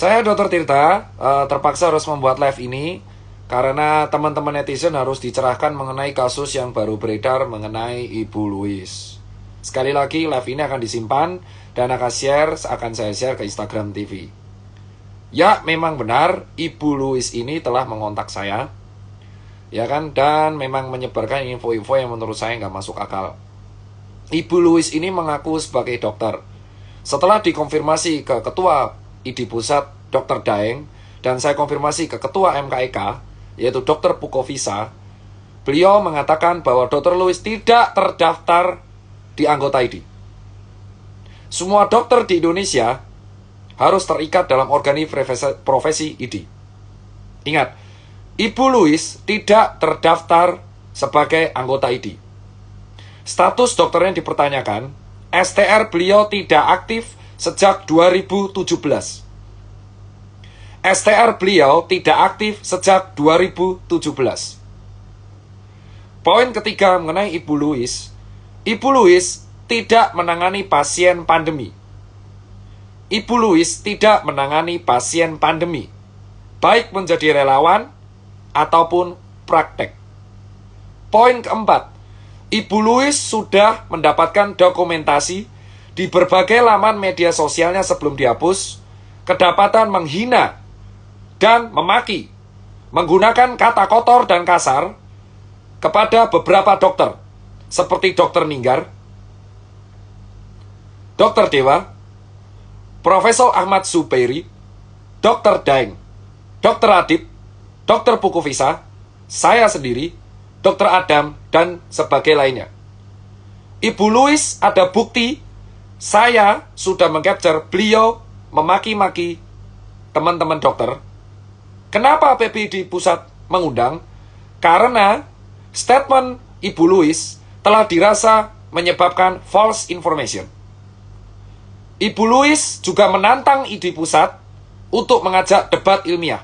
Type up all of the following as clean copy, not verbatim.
Saya Dr. Tirta, terpaksa harus membuat live ini karena teman-teman netizen harus dicerahkan mengenai kasus yang baru beredar mengenai Ibu Louis. Sekali lagi, live ini akan disimpan dan akan saya share ke Instagram TV. Ya, memang benar, Ibu Louis ini telah mengontak saya, ya kan, dan memang menyebarkan info-info yang menurut saya nggak masuk akal. Ibu Louis ini mengaku sebagai dokter. Setelah dikonfirmasi ke Ketua ID Pusat Dr. Daeng dan saya konfirmasi ke Ketua MKEK yaitu Dr. Pukovisa, beliau mengatakan bahwa Dr. Louis tidak terdaftar di anggota ID. Semua dokter di Indonesia harus terikat dalam organisasi profesi ID. Ingat, Ibu Louis tidak terdaftar sebagai anggota ID. Status dokternya dipertanyakan, STR beliau tidak aktif sejak 2017. STR beliau tidak aktif sejak 2017. Poin ketiga mengenai Ibu Louis. Ibu Louis tidak menangani pasien pandemi. Ibu Louis tidak menangani pasien pandemi, baik menjadi relawan ataupun praktek. Poin keempat, Ibu Louis sudah mendapatkan dokumentasi di berbagai laman media sosialnya sebelum dihapus, kedapatan menghina dan memaki, menggunakan kata kotor dan kasar kepada beberapa dokter, seperti Dokter Ninggar, Dokter Dewa, Profesor Ahmad Zubairi, Dokter Daeng, Dokter Adib, Dokter Pukovisa, saya sendiri, Dokter Adam, dan sebagai lainnya. Ibu Louis ada bukti, saya sudah mengcapture beliau memaki-maki teman-teman dokter. Kenapa PBD Pusat mengundang? Karena statement Ibu Louis telah dirasa menyebabkan false information. Ibu Louis juga menantang ID Pusat untuk mengajak debat ilmiah.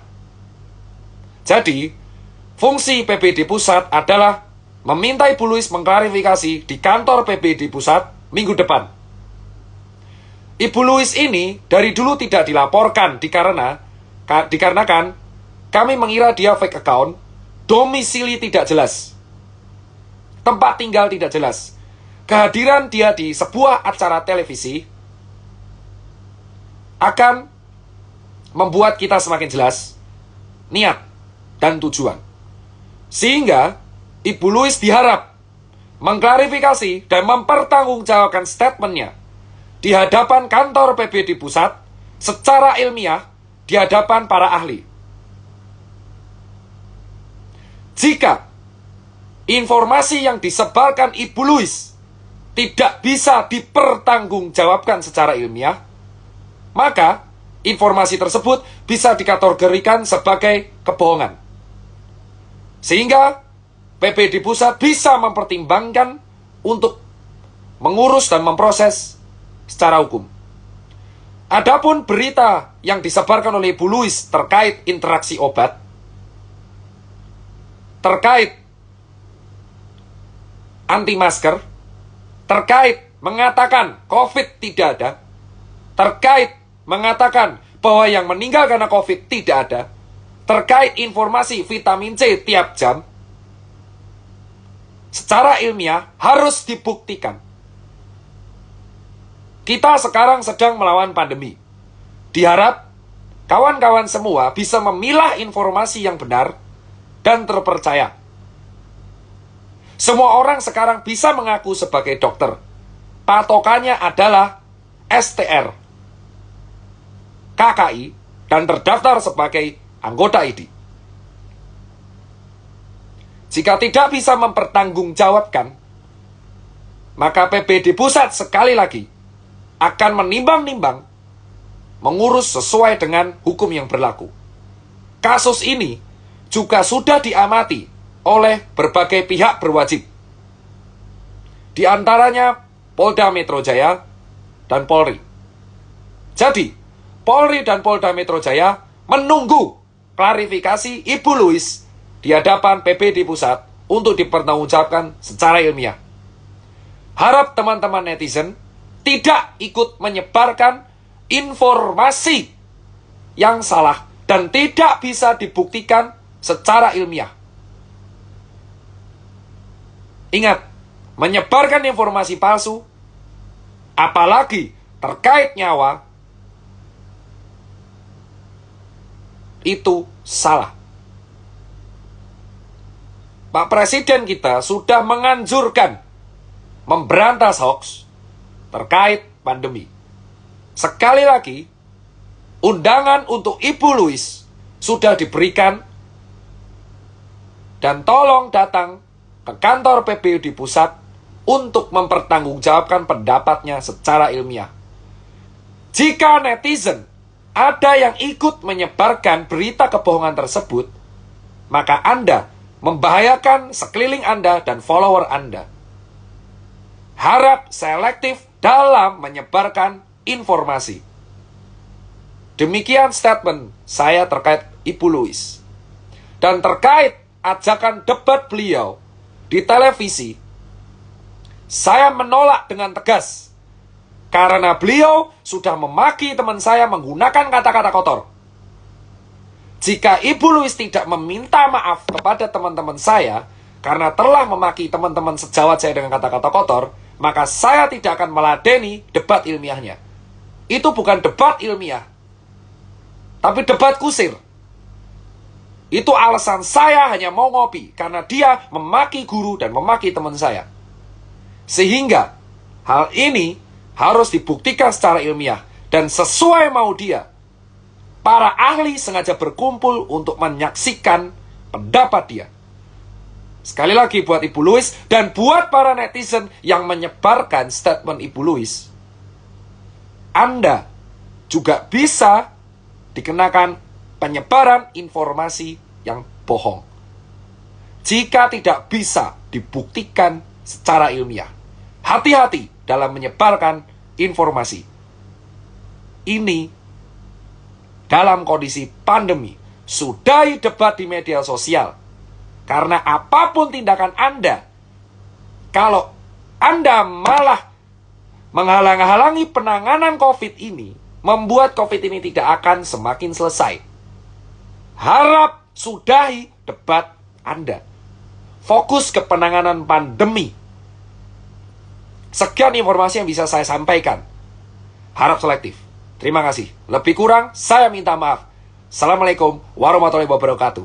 Jadi, fungsi PBD Pusat adalah meminta Ibu Louis mengklarifikasi di kantor PBD Pusat minggu depan. Ibu Louis ini dari dulu tidak dilaporkan dikarenakan kami mengira dia fake account, domisili tidak jelas, tempat tinggal tidak jelas. Kehadiran dia di sebuah acara televisi akan membuat kita semakin jelas niat dan tujuan. Sehingga Ibu Louis diharap mengklarifikasi dan mempertanggungjawabkan statementnya di hadapan kantor PBD Pusat secara ilmiah di hadapan para ahli. Jika informasi yang disebarkan Ibu Louis tidak bisa dipertanggungjawabkan secara ilmiah, maka informasi tersebut bisa dikategorikan sebagai kebohongan. Sehingga PBD Pusat bisa mempertimbangkan untuk mengurus dan memproses secara hukum. Adapun berita yang disebarkan oleh Ibu Louis terkait interaksi obat, terkait anti masker, terkait mengatakan COVID tidak ada, terkait mengatakan bahwa yang meninggal karena COVID tidak ada, terkait informasi vitamin C tiap jam, secara ilmiah harus dibuktikan. Kita sekarang sedang melawan pandemi. Diharap kawan-kawan semua bisa memilah informasi yang benar dan terpercaya. Semua orang sekarang bisa mengaku sebagai dokter. Patokannya adalah STR, KKI, dan terdaftar sebagai anggota ID. Jika tidak bisa mempertanggungjawabkan, maka PBD Pusat sekali lagi akan menimbang-nimbang mengurus sesuai dengan hukum yang berlaku. Kasus ini juga sudah diamati oleh berbagai pihak berwajib. Di antaranya Polda Metro Jaya dan Polri. Jadi, Polri dan Polda Metro Jaya menunggu klarifikasi Ibu Louis di hadapan PBD Pusat untuk dipertanggungjawabkan secara ilmiah. Harap teman-teman netizen tidak ikut menyebarkan informasi yang salah dan tidak bisa dibuktikan secara ilmiah. Ingat, menyebarkan informasi palsu, apalagi terkait nyawa, itu salah. Pak Presiden kita sudah menganjurkan memberantas hoax terkait pandemi. Sekali lagi, undangan untuk Ibu Louise sudah diberikan dan tolong datang ke kantor PBUD Pusat untuk mempertanggungjawabkan pendapatnya secara ilmiah. Jika netizen ada yang ikut menyebarkan berita kebohongan tersebut, maka Anda membahayakan sekeliling Anda dan follower Anda. Harap selektif dalam menyebarkan informasi. Demikian statement saya terkait Ibu Louise. Dan terkait ajakan debat beliau di televisi, saya menolak dengan tegas karena beliau sudah memaki teman saya menggunakan kata-kata kotor. Jika Ibu Louise tidak meminta maaf kepada teman-teman saya karena telah memaki teman-teman sejawat saya dengan kata-kata kotor, maka saya tidak akan meladeni debat ilmiahnya. Itu bukan debat ilmiah, tapi debat kusir. Itu alasan saya hanya mau ngopi karena dia memaki guru dan memaki teman saya. Sehingga hal ini harus dibuktikan secara ilmiah dan sesuai mau dia. Para ahli sengaja berkumpul untuk menyaksikan pendapat dia. Sekali lagi buat Ibu Louise dan buat para netizen yang menyebarkan statement Ibu Louise, Anda juga bisa dikenakan penyebaran informasi yang bohong jika tidak bisa dibuktikan secara ilmiah. Hati-hati dalam menyebarkan informasi. Ini dalam kondisi pandemi. Sudahi debat di media sosial. Karena apapun tindakan Anda, kalau Anda malah menghalang-halangi penanganan COVID ini, membuat COVID ini tidak akan semakin selesai. Harap sudahi debat Anda. Fokus ke penanganan pandemi. Sekian informasi yang bisa saya sampaikan. Harap selektif. Terima kasih. Lebih kurang, saya minta maaf. Assalamualaikum warahmatullahi wabarakatuh.